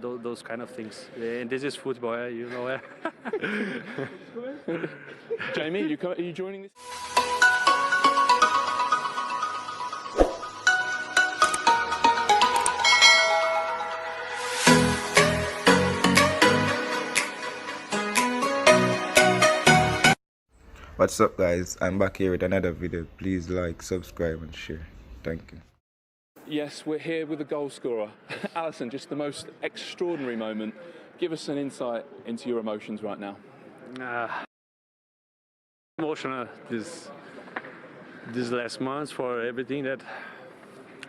Those kind of things. And this is football, you know. Jamie, are you joining this? What's up, guys? I'm back here with another video. Please like, subscribe and share. Thank you. Yes, we're here with the goal scorer. Allison, just the most extraordinary moment. Give us an insight into your emotions right now. Emotional these last months for everything that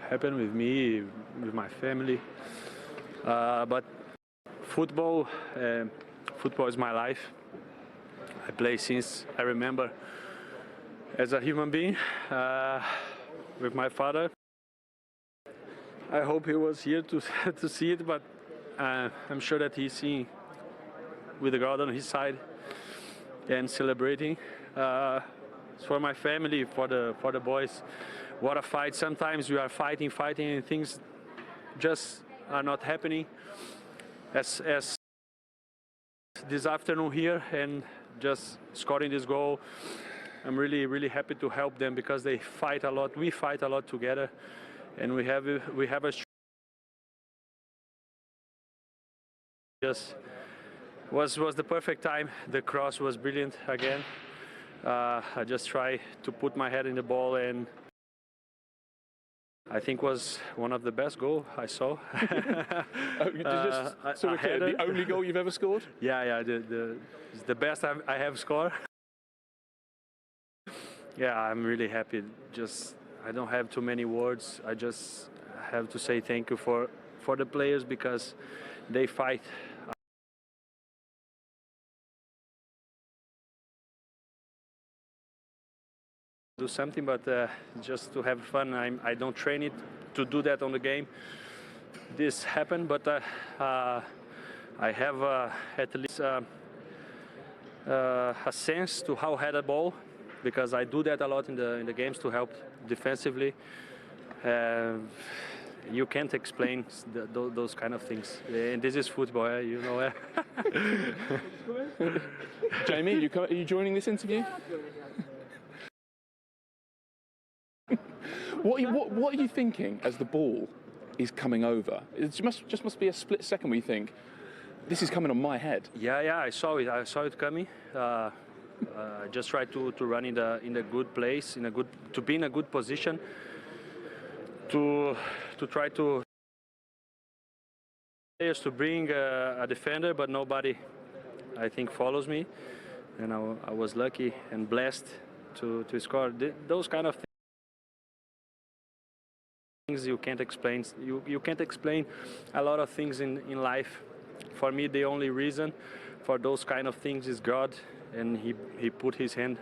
happened with me, with my family. But football is my life. I play since I remember as a human being with my father. I hope he was here to see it, but I'm sure that he's seeing with God on his side and celebrating. For my family, for the boys, what a fight! Sometimes we are fighting, and things just are not happening. As this afternoon here, and just scoring this goal, I'm really happy to help them because they fight a lot. We fight a lot together. And we have a just was the perfect time. The cross was brilliant again. I just try to put my head in the ball, and I think was one of the best goals I saw. The only goal you've ever scored? Yeah, it's the best I have scored. Yeah, I'm really happy. I don't have too many words. I just have to say thank you for the players because they fight. Do something, but just to have fun. I don't train it to do that on the game. This happened, but I have at least a sense to how to head a ball, because I do that a lot in the games to help defensively. You can't explain those kind of things, and this is football, you know. Jamie, are you joining this interview? What are you thinking as the ball is coming over? It must be a split second where you think, this is coming on my head. Yeah, I saw it coming. I just try to run in a good place, to be in a good position, to try to bring a defender, but nobody, I think, follows me, and I was lucky and blessed to score. Those kind of things you can't explain. You can't explain a lot of things in life. For me, the only reason for those kind of things is God, and he put his hand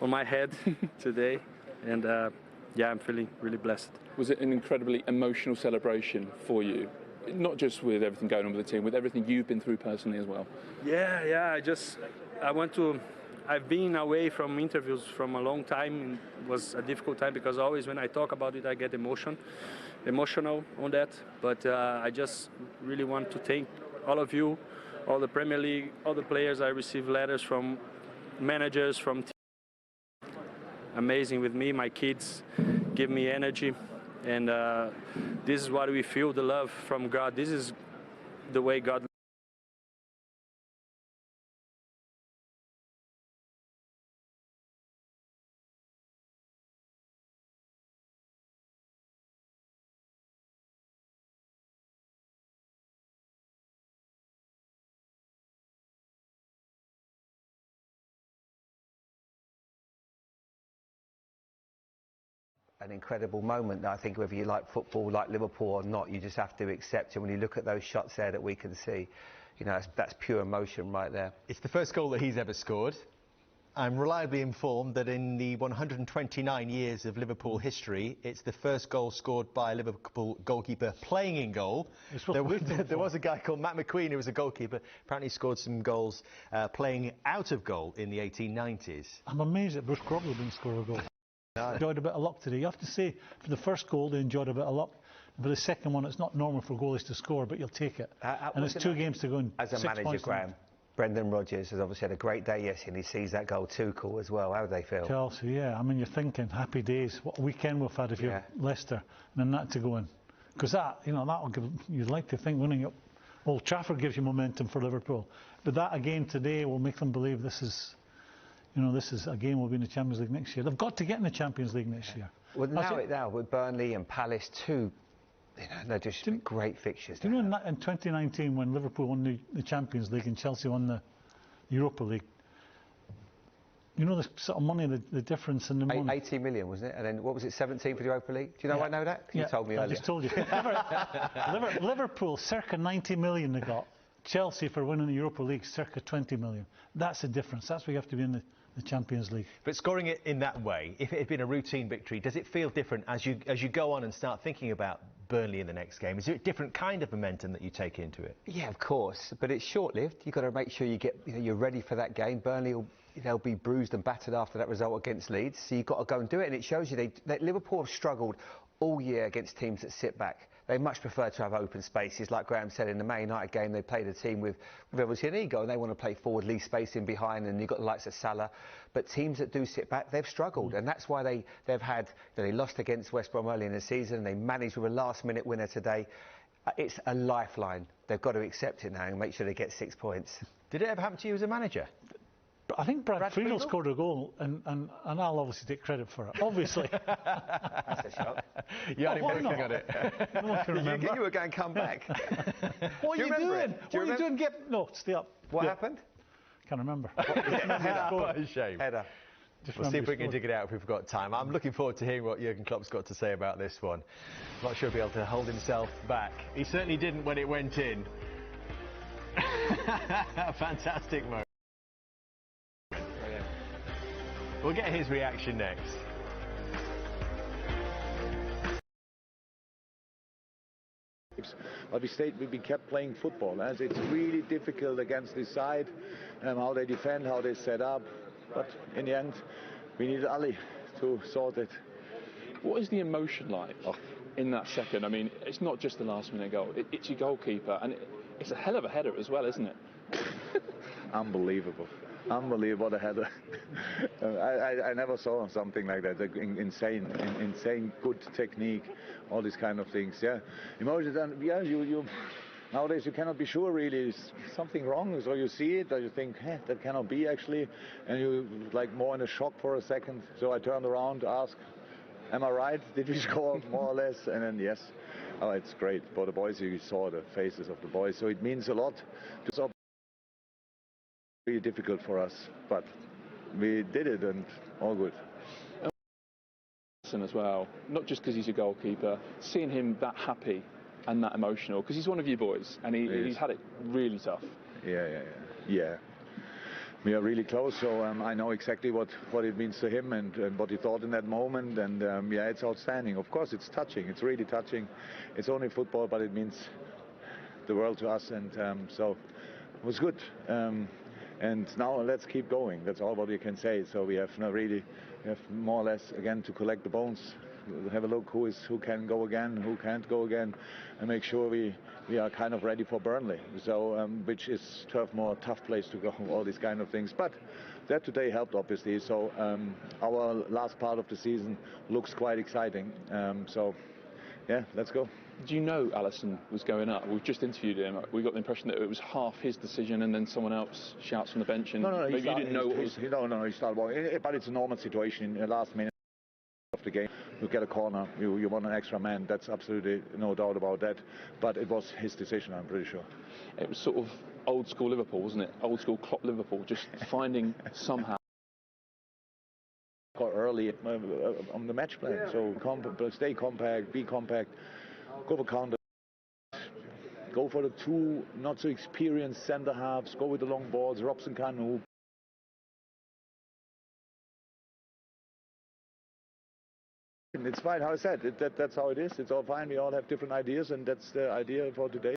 on my head today, and yeah, I'm feeling really blessed. Was it an incredibly emotional celebration for you? Not just with everything going on with the team, with everything you've been through personally as well? Yeah, I've been away from interviews from a long time. It was a difficult time because always when I talk about it, I get emotional on that. But I just really want to thank all of you, all the Premier League, all the players. I received letters from managers, from teams. Amazing with me. My kids give me energy, and this is what we feel, the love from God. This is the way God an incredible moment. I think whether you like football, like Liverpool or not, you just have to accept it. When you look at those shots there that we can see, you know, that's pure emotion right there. It's the first goal that he's ever scored. I'm reliably informed that in the 129 years of Liverpool history, it's the first goal scored by a Liverpool goalkeeper playing in goal. There was a guy called Matt McQueen who was a goalkeeper, apparently scored some goals playing out of goal in the 1890s. I'm amazed that Bruce Crowley didn't score a goal. No. Enjoyed a bit of luck today. You have to say, for the first goal, they enjoyed a bit of luck. for the second one, it's not normal for goalies to score, but you'll take it. And it's 2 games to go and as a 6 manager, points. Graham, Brendan Rodgers has obviously had a great day yesterday, and he sees that goal too cool as well. How do they feel? Chelsea, yeah. I mean, you're thinking happy days. What a weekend we've had if you're Leicester, and then that to go in, because that, you know, that will give. You'd like to think winning at Old Trafford gives you momentum for Liverpool, but that again today will make them believe this is, you know, this is a game will be in the Champions League next year. They've got to get in the Champions League next year. Well, now with Burnley and Palace too, you know, they're just great fixtures. Do you know in 2019 when Liverpool won the Champions League and Chelsea won the Europa League? You know the sort of money, the difference in the money. 80 million, wasn't it? And then what was it, 17 for the Europa League? Do you know I know that? You told me earlier. I just told you. Liverpool, circa 90 million they got. Chelsea for winning the Europa League, circa 20 million. That's the difference. That's why you have to be in the Champions League. But scoring it in that way, if it had been a routine victory, does it feel different as you go on and start thinking about Burnley in the next game? Is there a different kind of momentum that you take into it? Yeah, of course, but it's short-lived. You've got to make sure you're ready for that game. Burnley they'll be bruised and battered after that result against Leeds, so you've got to go and do it. And it shows you that Liverpool have struggled all year against teams that sit back. They much prefer to have open spaces. Like Graham said, in the Man United game, they played a team with obviously an ego, and they want to play forward, leave space in behind, and you've got the likes of Salah. But teams that do sit back, they've struggled, and that's why they've had, they lost against West Brom early in the season, and they managed with a last-minute winner today. It's a lifeline. They've got to accept it now and make sure they get 6 points. Did it ever happen to you as a manager? I think Brad Friedel scored a goal, and I'll obviously take credit for it. Obviously. That's a shock. You hadn't been looking at it. No one can remember. You were going to come back. What are you doing? What are you doing? No, stay up. What happened? Can't remember. What a shame. Header. We'll see if we can dig it out if we've got time. I'm looking forward to hearing what Jurgen Klopp's got to say about this one. Not sure he'll be able to hold himself back. He certainly didn't when it went in. Fantastic moment. We'll get his reaction next. But we kept playing football. As it's really difficult against this side, how they defend, how they set up. But in the end, we need Ali to sort it. What is the emotion like in that second? I mean, it's not just the last-minute goal. It's your goalkeeper, and it's a hell of a header as well, isn't it? Unbelievable. Unbelievable, what a header. I never saw something like that. Insane good technique, all these kind of things. Yeah, emotions, and yeah, you nowadays you cannot be sure really is something wrong. So you see it, or you think, hey, that cannot be actually, and you like more in a shock for a second. So I turned around, asked, am I right? Did we score more or less? And then yes. Oh, it's great for the boys. You saw the faces of the boys, so it means a lot. It's really difficult for us, but we did it and all good. Allison as well, not just because he's a goalkeeper, seeing him that happy and that emotional, because he's one of you boys and he's had it really tough. Yeah. We are really close, so I know exactly what it means to him and what he thought in that moment, and yeah, it's outstanding. Of course, it's touching. It's really touching. It's only football, but it means the world to us, and so it was good. And now let's keep going. That's all what we can say. So we have more or less again to collect the bones, have a look who can go again, who can't go again, and make sure we are kind of ready for Burnley. So which is more tough place to go. All these kind of things. But that today helped obviously. So our last part of the season looks quite exciting. So yeah, let's go. Do you know Allison was going up? We've just interviewed him. We got the impression that it was half his decision and then someone else shouts from the bench and maybe you didn't know what was... No, he started walking. But it's a normal situation in the last minute of the game. You get a corner, you want an extra man. That's absolutely no doubt about that. But it was his decision, I'm pretty sure. It was sort of old school Liverpool, wasn't it? Old school Klopp Liverpool, just finding somehow. Early on the match plan, so stay compact, be compact, go for counter, go for the two not so experienced centre halves, go with the long balls. Robson can hoop. It's fine, how I said, that's how it is. It's all fine. We all have different ideas, and that's the idea for today.